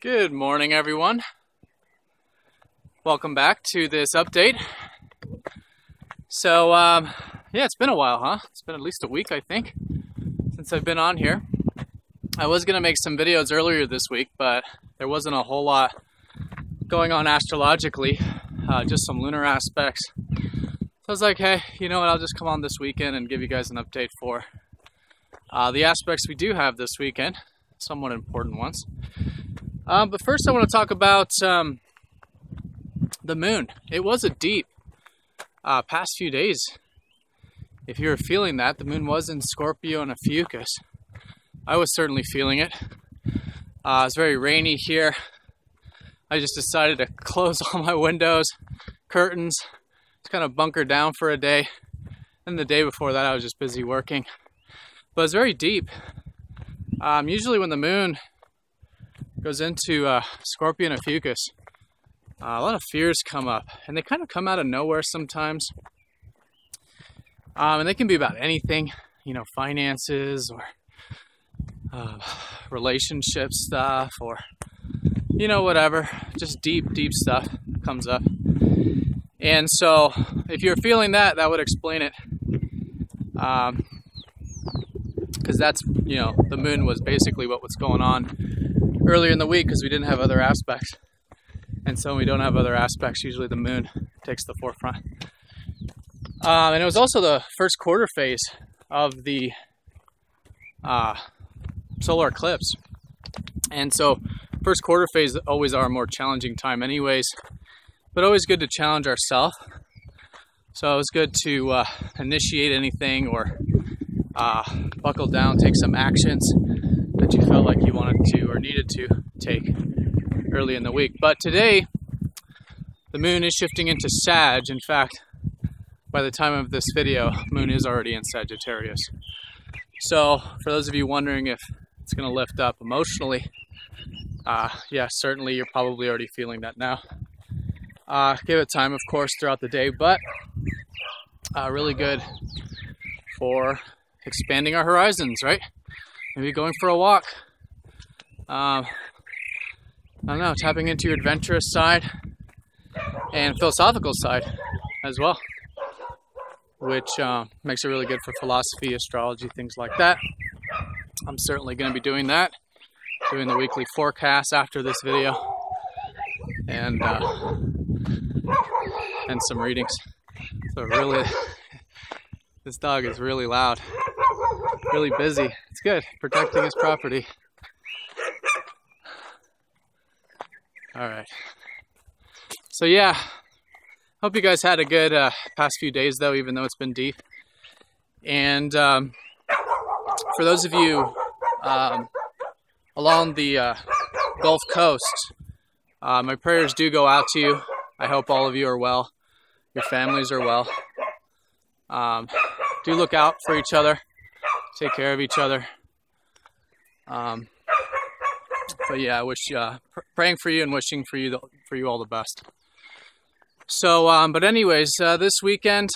Good morning, everyone. Welcome back to this update. So, yeah, it's been a while, huh? It's been at least a week, I think, since I've been on here. I was going to make some videos earlier this week, but there wasn't a whole lot going on astrologically, just some lunar aspects. So I was like, hey, you know what, I'll just come on this weekend and give you guys an update for the aspects we do have this weekend, somewhat important ones. But first I want to talk about the moon. It was a deep past few days. If you were feeling that, the moon was in Scorpio and Ophiuchus. I was certainly feeling it. It's very rainy here. I just decided to close all my windows, curtains, just kind of bunker down for a day. And the day before that I was just busy working. But it's very deep. Usually when the moon goes into Scorpio and Ophiuchus, a lot of fears come up, and they kind of come out of nowhere sometimes. And they can be about anything, you know, finances or relationship stuff, or you know, whatever. Just deep stuff comes up. And so if you're feeling that, that would explain it. Because that's, you know, the moon was basically what was going on earlier in the week, because we didn't have other aspects. And so when we don't have other aspects, usually the moon takes the forefront. And it was also the first quarter phase of the solar eclipse. And so first quarter phase always are a more challenging time anyways, but always good to challenge ourselves. So it was good to initiate anything or buckle down, take some actions that you felt like you wanted to or needed to take early in the week. But today, the moon is shifting into Sag. In fact, by the time of this video, moon is already in Sagittarius. So for those of you wondering if it's going to lift up emotionally, yeah, certainly you're probably already feeling that now. Give it time, of course, throughout the day, but really good for expanding our horizons, right? Maybe going for a walk. I don't know, tapping into your adventurous side and philosophical side as well, which makes it really good for philosophy, astrology, things like that. I'm certainly going to be doing that, doing the weekly forecast after this video, and some readings. So really, this dog is really loud, really busy. It's good, protecting his property. All right. So yeah, hope you guys had a good past few days though, even though it's been deep. And for those of you along the Gulf Coast, my prayers do go out to you. I hope all of you are well. Your families are well. Do look out for each other. Take care of each other. But yeah, I wish praying for you and wishing for you all the best. So, but anyways, this weekend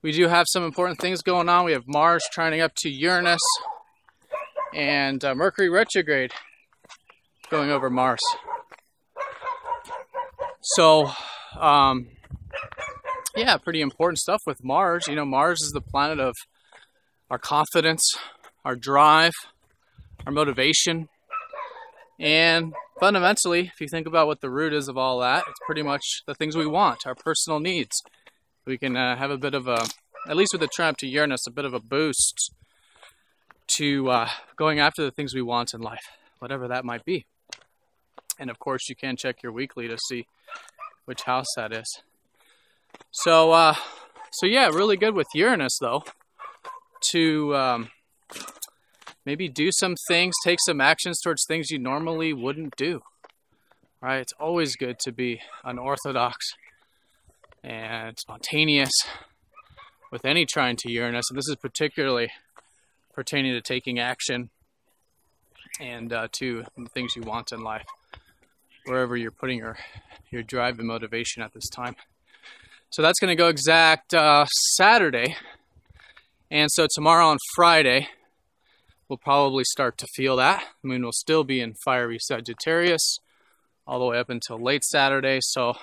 we do have some important things going on. We have Mars trining up to Uranus and Mercury retrograde going over Mars. So, yeah, pretty important stuff with Mars. You know, Mars is the planet of our confidence, our drive, our motivation. And fundamentally, if you think about what the root is of all that, it's pretty much the things we want, our personal needs. We can have a bit of a, at least with the trine to Uranus, a bit of a boost to going after the things we want in life, whatever that might be. And of course, you can check your weekly to see which house that is. So, so yeah, really good with Uranus though, to maybe do some things, take some actions towards things you normally wouldn't do, right? It's always good to be unorthodox and spontaneous with any trine to Uranus. And this is particularly pertaining to taking action and to the things you want in life, wherever you're putting your drive and motivation at this time. So that's going to go exact Saturday. And so tomorrow on Friday, we'll probably start to feel that. The moon will still be in fiery Sagittarius all the way up until late Saturday. So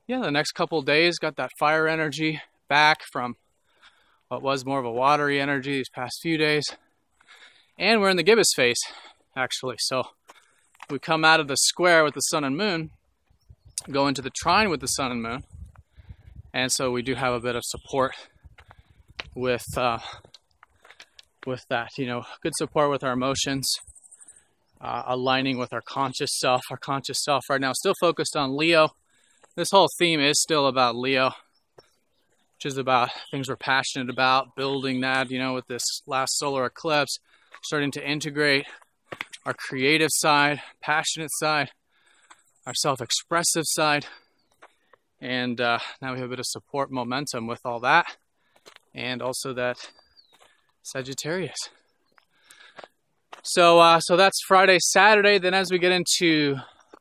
yeah, the next couple of days got that fire energy back from what was more of a watery energy these past few days. And we're in the gibbous phase, actually. So we come out of the square with the sun and moon, go into the trine with the sun and moon. And so we do have a bit of support with that, good support with our emotions, aligning with our conscious self. Our conscious self right now is still focused on Leo. This whole theme is still about Leo, which is about things we're passionate about, building that, with this last solar eclipse, starting to integrate our creative side, passionate side, our self-expressive side. And now we have a bit of support momentum with all that. And also that Sagittarius. So that's Friday, Saturday. Then as we get into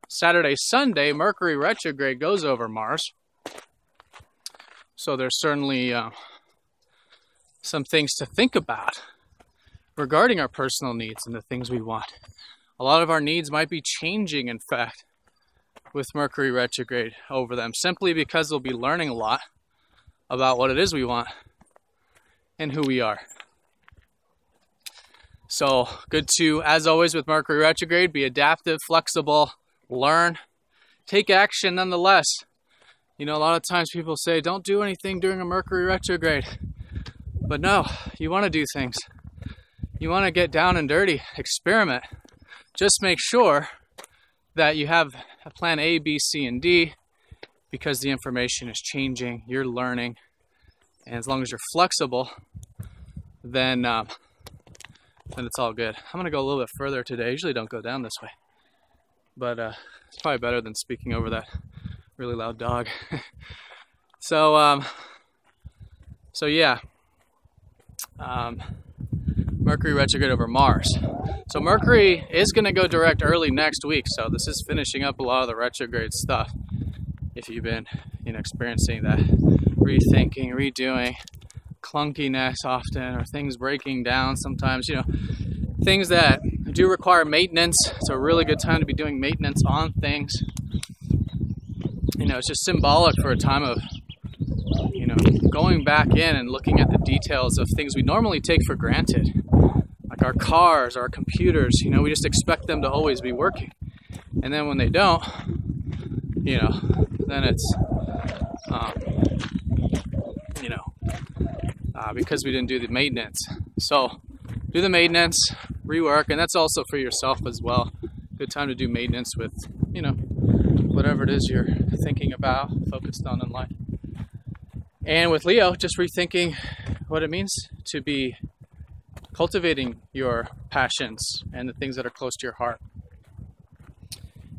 Saturday, Sunday, Mercury retrograde goes over Mars. So there's certainly some things to think about regarding our personal needs and the things we want. A lot of our needs might be changing, in fact, with Mercury retrograde over them, simply because we'll be learning a lot about what it is we want and who we are. So good to, as always with Mercury retrograde, be adaptive, flexible, learn, take action nonetheless. A lot of times people say, don't do anything during a Mercury retrograde. But no, you want to do things. You want to get down and dirty, experiment. Just make sure that you have a plan A, B, C, and D, because the information is changing, you're learning. And as long as you're flexible, then it's all good. I'm going to go a little bit further today. I usually don't go down this way. But it's probably better than speaking over that really loud dog. So yeah. Mercury retrograde over Mars. So Mercury is going to go direct early next week. So this is finishing up a lot of the retrograde stuff. If you've been, experiencing that rethinking, redoing, clunkiness often, or things breaking down sometimes, things that do require maintenance. It's a really good time to be doing maintenance on things. It's just symbolic for a time of, going back in and looking at the details of things we normally take for granted. Like our cars, our computers, we just expect them to always be working. And then when they don't, then it's, because we didn't do the maintenance. So do the maintenance, rework, and that's also for yourself as well. Good time to do maintenance with, whatever it is you're thinking about, focused on in life. And with Leo, just rethinking what it means to be cultivating your passions and the things that are close to your heart.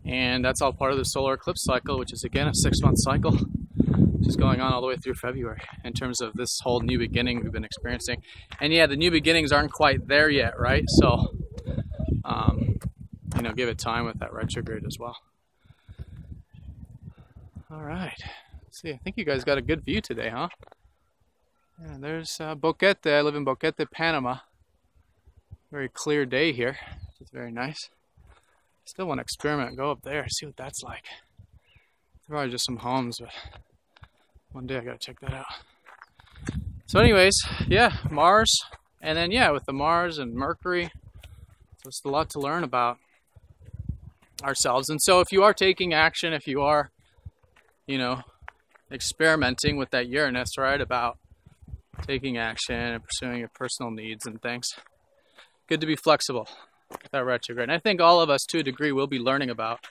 And that's all part of the solar eclipse cycle, which is again a 6-month cycle, which is going on all the way through February in terms of this whole new beginning we've been experiencing. And yeah, the new beginnings aren't quite there yet, right? So, give it time with that retrograde as well. All right. Let's see, I think you guys got a good view today, huh? Yeah, there's Boquete. I live in Boquete, Panama. Very clear day here, which is very nice. Still want to experiment, go up there, see what that's like. Probably just some homes, but one day I gotta check that out. So anyways, yeah, Mars, and then yeah, with the Mars and Mercury, so it's a lot to learn about ourselves. And so if you are taking action, if you are, experimenting with that Uranus, right, about taking action and pursuing your personal needs and things, good to be flexible with that retrograde. And I think all of us, to a degree, will be learning about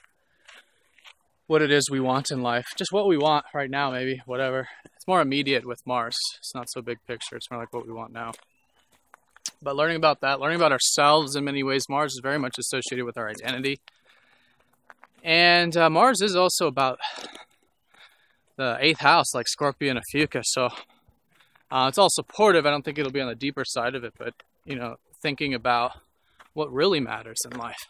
what it is we want in life. Just what we want right now, maybe, whatever. It's more immediate with Mars. It's not so big picture. It's more like what we want now. But learning about that, learning about ourselves in many ways. Mars is very much associated with our identity. And Mars is also about the 8th house, like Scorpio and Ophiuchus. So it's all supportive. I don't think it'll be on the deeper side of it, but, thinking about what really matters in life.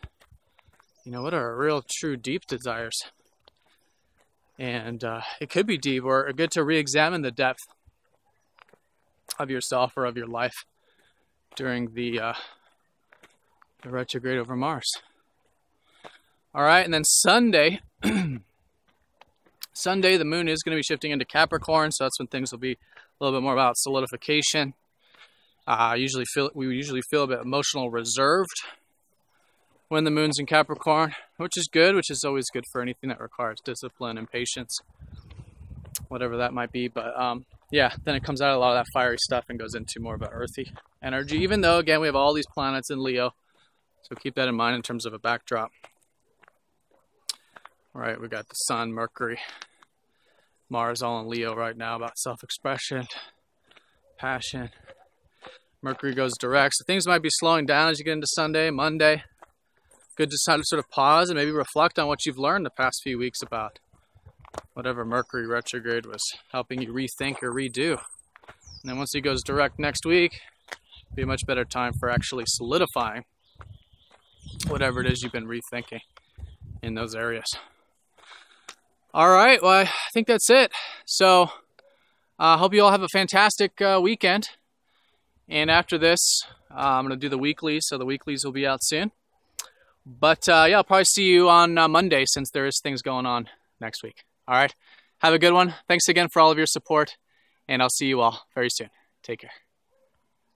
What are our real, true, deep desires? And it could be deep, or good to re-examine the depth of yourself or of your life during the the retrograde over Mars. All right, and then Sunday, Sunday the moon is going to be shifting into Capricorn, so that's when things will be a little bit more about solidification. We usually feel a bit emotional reserved when the moon's in Capricorn, which is good, which is always good for anything that requires discipline and patience, whatever that might be. But yeah, then it comes out of a lot of that fiery stuff and goes into more of an earthy energy, even though, again, we have all these planets in Leo. So keep that in mind in terms of a backdrop. All right, we got the Sun, Mercury, Mars all in Leo right now about self-expression, passion. Mercury goes direct, so things might be slowing down as you get into Sunday, Monday. Good to sort of pause and maybe reflect on what you've learned the past few weeks about whatever Mercury retrograde was helping you rethink or redo. And then once he goes direct next week, it'll be a much better time for actually solidifying whatever it is you've been rethinking in those areas. All right, well, I think that's it. So I hope you all have a fantastic weekend. And after this, I'm going to do the weeklies, so the weeklies will be out soon. But yeah, I'll probably see you on Monday since there is things going on next week. All right, have a good one. Thanks again for all of your support, and I'll see you all very soon. Take care.